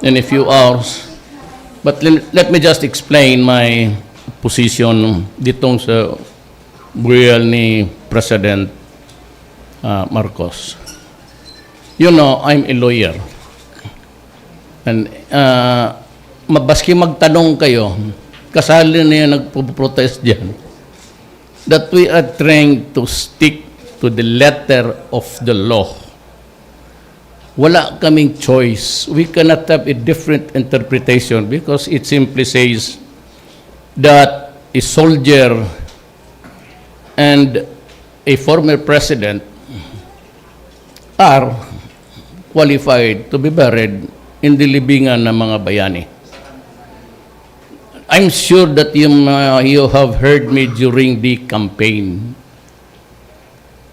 in a few hours. But let me just explain my position ditong sa burial ni President Marcos. You know, I'm a lawyer. And mabaski magtanong kayo, kasali na yung nagpo-protest dyan, that we are trying to stick to the letter of the law. Wala kaming choice. We cannot have a different interpretation because it simply says that a soldier and a former president are qualified to be buried in the libingan ng mga bayani. I'm sure that you have heard me during the campaign.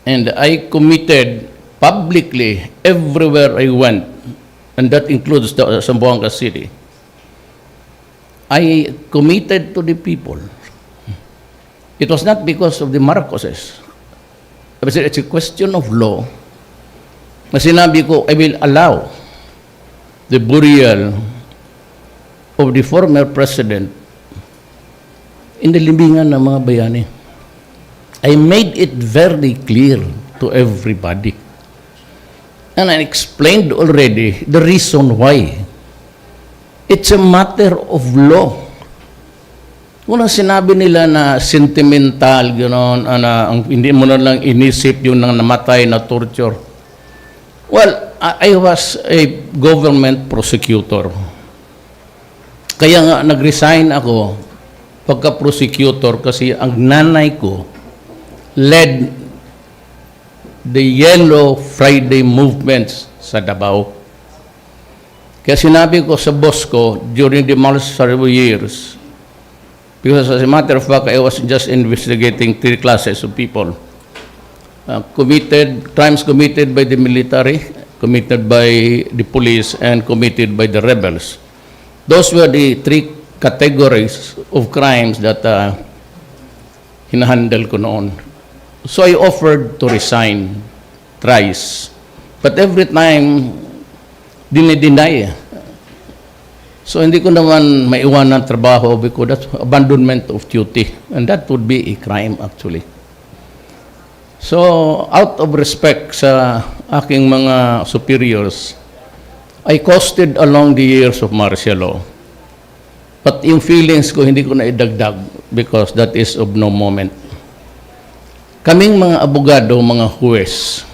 And I committed publicly everywhere I went, and that includes Zamboanga City. I committed to the people. It was not because of the Marcoses. It's a question of law. Na sinabi ko, I will allow the burial of the former president in the libingan ng mga bayani. I made it very clear to everybody. And I explained already the reason why. It's a matter of law. Unang sinabi nila na sentimental, gano'n, hindi mo na lang inisip yung nang namatay na torture. Well, I was a government prosecutor. Kaya nga nag-resign ako pagka-prosecutor kasi ang nanay ko led the Yellow Friday movements sa Davao. Kaya sinabi ko sa boss ko during the multiple years, because as a matter of fact, I was just investigating 3 classes of people. Crimes committed by the military, committed by the police, and committed by the rebels. Those were the 3 categories of crimes that hinahandle ko noon. So I offered to resign thrice. But every time, dinideny. So hindi ko naman maiwan ng trabaho because that's abandonment of duty. And that would be a crime actually. So out of respect sa aking mga superiors, I coasted along the years of martial law. But yung feelings ko, hindi ko na idagdag because that is of no moment. Kaming mga abogado, mga huwes,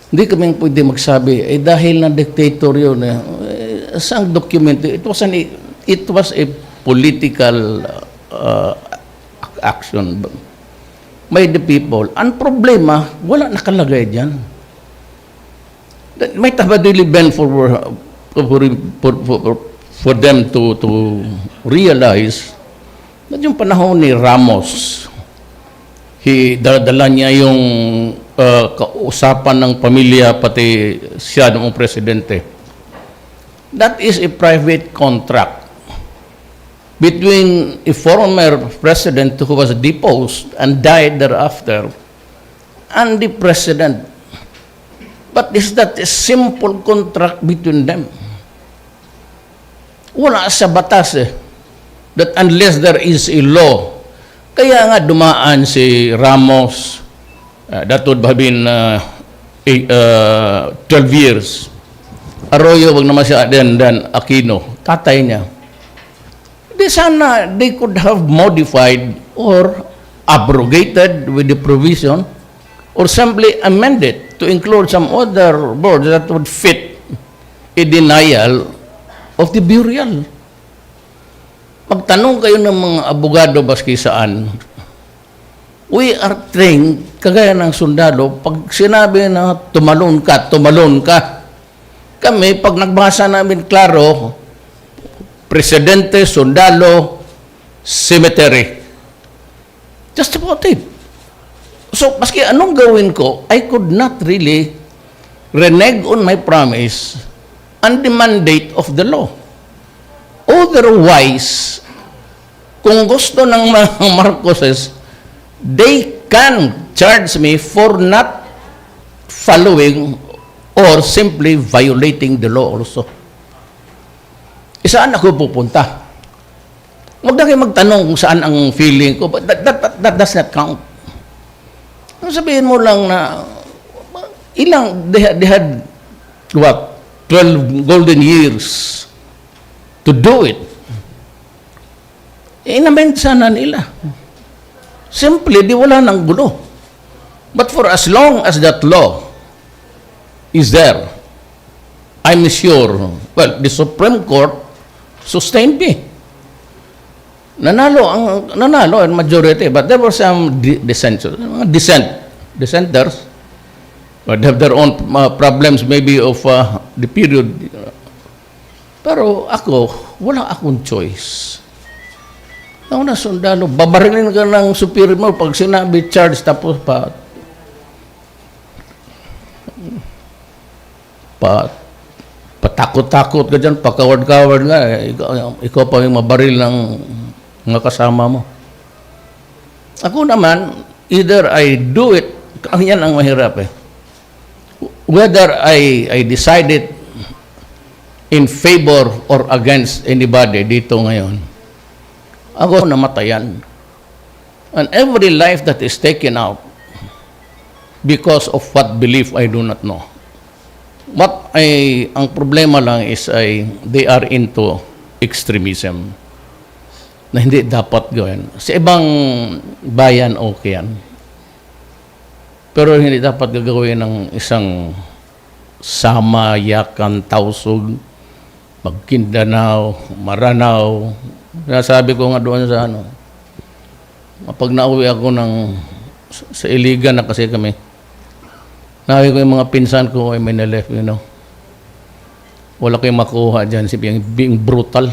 hindi kaming pwede magsabi, dahil na dictator yun, saang dokumento, it was a political action by the people. Ang problema, wala nakalagay dyan. That might have really been for them to realize that yung panahon ni Ramos, dala niya yung kausapan ng pamilya, pati siya noong presidente. That is a private contract between a former president who was deposed and died thereafter and the president. But is that a simple contract between them? Wala sa batas that unless there is a law Kaya nga dumaan si Ramos, that would have been 12 years. Arroyo, wag naman siya, then Aquino, tatay niya. Di sana, they could have modified or abrogated with the provision or simply amended to include some other words that would fit a denial of the burial. Magtanong kayo ng mga abogado baski saan. We are trained, kagaya ng sundalo, pag sinabi na tumalon ka, tumalon ka. Kami, pag nagbasa namin klaro, presidente, sundalo, cemetery. Just about it. So, maski anong gawin ko, I could not really renege on my promise and the mandate of the law. Otherwise, kung gusto ng mga Marcoses, they can charge me for not following or simply violating the law also. Saan ako pupunta? Huwag na kayo magtanong kung saan ang feeling ko, but that does not count. Sabihin mo lang na they had what, 12 golden years to do it. Inamend sana nila. Simply, di wala ng gulo. But for as long as that law is there, I'm sure, well, the Supreme Court sustained me. Nanalo ang majority, but there were some dissenters, but have their own problems maybe of the period. Pero ako, wala akong choice. Ako na sundalo, babarilin ka ng superior mo pag sinabi charge, tapos patakot-takot ka dyan, pakaward-kaward nga, ikaw pa yung mabaril ng mga kasama mo. Ako naman, either I do it, yan ang mahirap eh. Whether I decided in favor or against anybody dito ngayon, ako namatayan. And every life that is taken out because of what belief I do not know. Ang problema lang is they are into extremism na hindi dapat gawin. Sa ibang bayan, okay yan. Pero hindi dapat gagawin ng isang Sama, Yakan, Tausug, Magkindanao, Maranao. Sabi ko nga doon sa pag nauwi ako sa Iligan na kasi kami, nabi ko yung mga pinsan ko ay may naleft, Wala kayong makuha dyan, being brutal.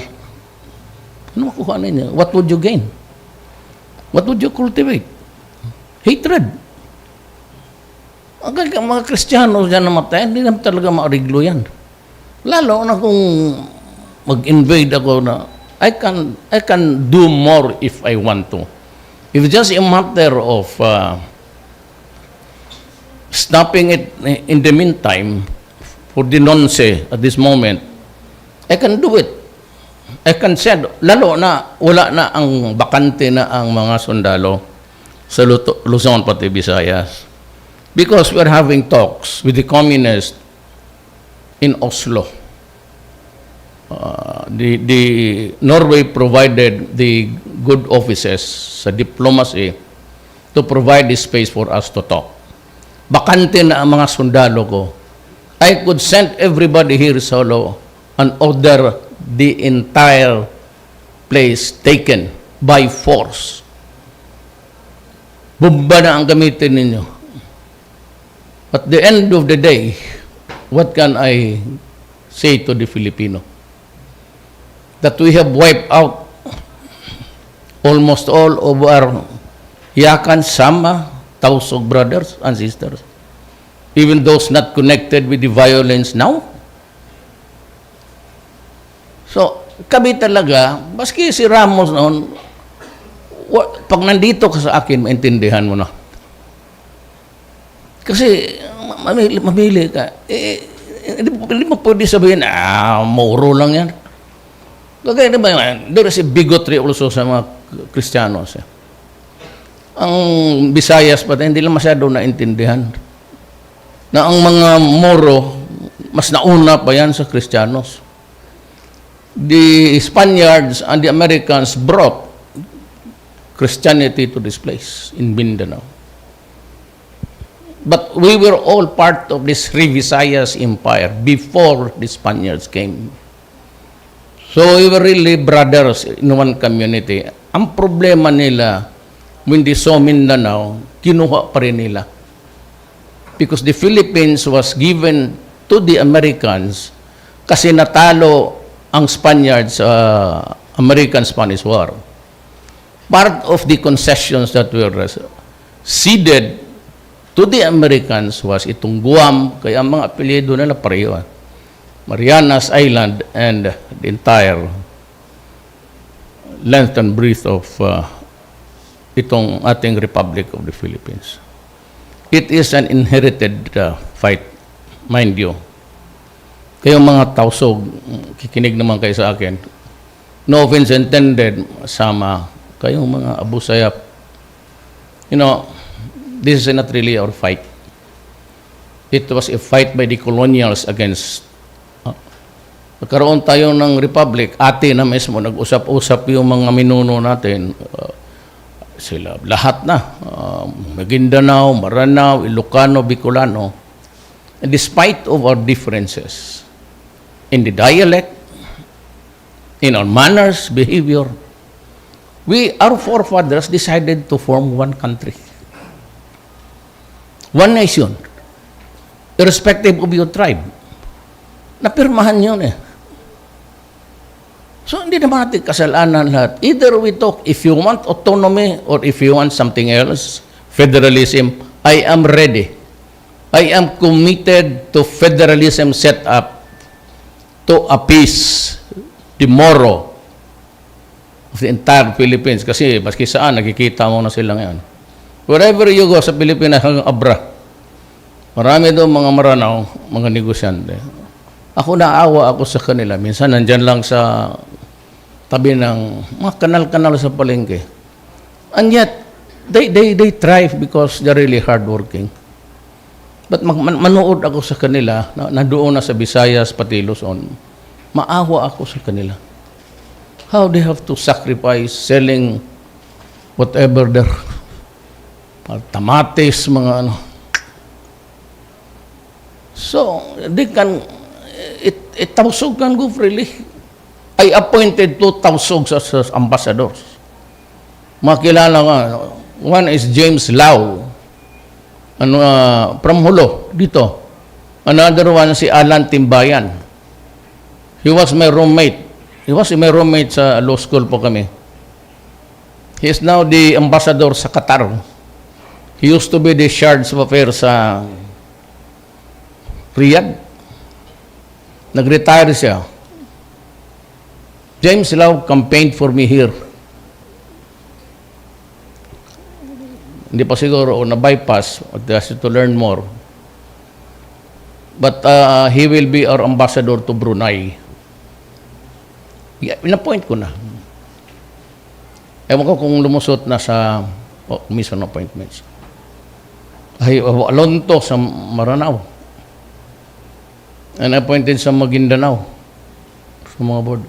Ano makuha ninyo? What would you gain? What would you cultivate? Hatred. Ang mga Kristiyano dyan namatay, hindi naman talaga maariglo yan. Lalo na kung mag-invade ako na, I can do more if I want to. If just a matter of stopping it in the meantime, for the nonce at this moment, I can do it. I can send, lalo na wala na ang bakante na ang mga sundalo sa Luzon pati Visayas. Because we're having talks with the communists in Oslo. The Norway provided the good offices sa diplomacy to provide the space for us to talk. Bakante na ang mga sundalo ko. I could send everybody here solo and order the entire place taken by force. Bomba na ang gamitin ninyo. At the end of the day, what can I say to the Filipino? That we have wiped out almost all of our Yakan, Sama, Tausug brothers and sisters. Even those not connected with the violence now. So, kami talaga, baski si Ramos noon, pag nandito ka sa akin, maintindihan mo na. Kasi, mamili ka. Hindi mo pwede sabihin, moro lang yan. Kaya diba, there is a bigotry also sa mga Kristiyanos. ang Visayas pa hindi lang masyado naintindihan na ang mga Moro mas nauna pa yan sa Kristiyanos. The Spaniards and the Americans brought Christianity to this place in Mindanao. But we were all part of this Visayas Empire before the Spaniards came. So we were really brothers in one community. Ang problema nila, when they saw Mindanao, kinuha pa rin nila. Because the Philippines was given to the Americans kasi natalo ang Spaniards sa American-Spanish War. Part of the concessions that were ceded to the Americans was itong Guam, kaya ang mga apelyido nila pareho. Marianas Island and the entire length and breadth of itong ating Republic of the Philippines. It is an inherited fight, mind you. Kayong mga tausog, kikinig naman kayo sa akin. No offense intended, sama kayong mga Abu Sayyaf. You know, this is not really our fight. It was a fight by the colonials against. Nagkaroon tayo ng republic, ate na mismo, nag-usap-usap yung mga minuno natin. Sila, lahat na. Maguindanao, Maranao, Ilocano, Bicolano. And despite of our differences in the dialect, in our manners, behavior, our forefathers decided to form one country. One nation, irrespective of your tribe. Napirmahan yun eh. So, hindi naman natin kasalanan lahat. Either we talk, if you want autonomy or if you want something else, federalism, I am ready. I am committed to federalism set up to appease the Moro of the entire Philippines. Kasi maski saan, nakikita mo na sila ngayon. Wherever you go sa Pilipinas hanggang Abra, marami doon mga Maranao, mga negosyante. Ako naawa ako sa kanila. Minsan nandyan lang sa tabi ng mga kanal-kanal sa palengke. And yet, they thrive because they're really hardworking. But manood ako sa kanila, na doon na sa Visayas, pati Luzon, maawa ako sa kanila. How they have to sacrifice selling whatever their tamates, mga ano. So, they can, Tausog can go freely. I appointed 2 Tausog as ambassadors. Makilala nga, one is James Lau, from Hulo, dito. Another one si Alan Timbayan. He was my roommate. Sa law school po kami. He is now the ambassador sa Qatar. He used to be the charge of affairs sa Riyadh. Nag-retire siya. James Lau campaigned for me here. Hindi pa siguro na-bypass at has to learn more. But he will be our ambassador to Brunei. In-appoint ko na. Ewan ko kung lumusot na sa commission appointments. Ay, Alonto sa Maranao. And appointed sa Maguindanao. Sa mga board.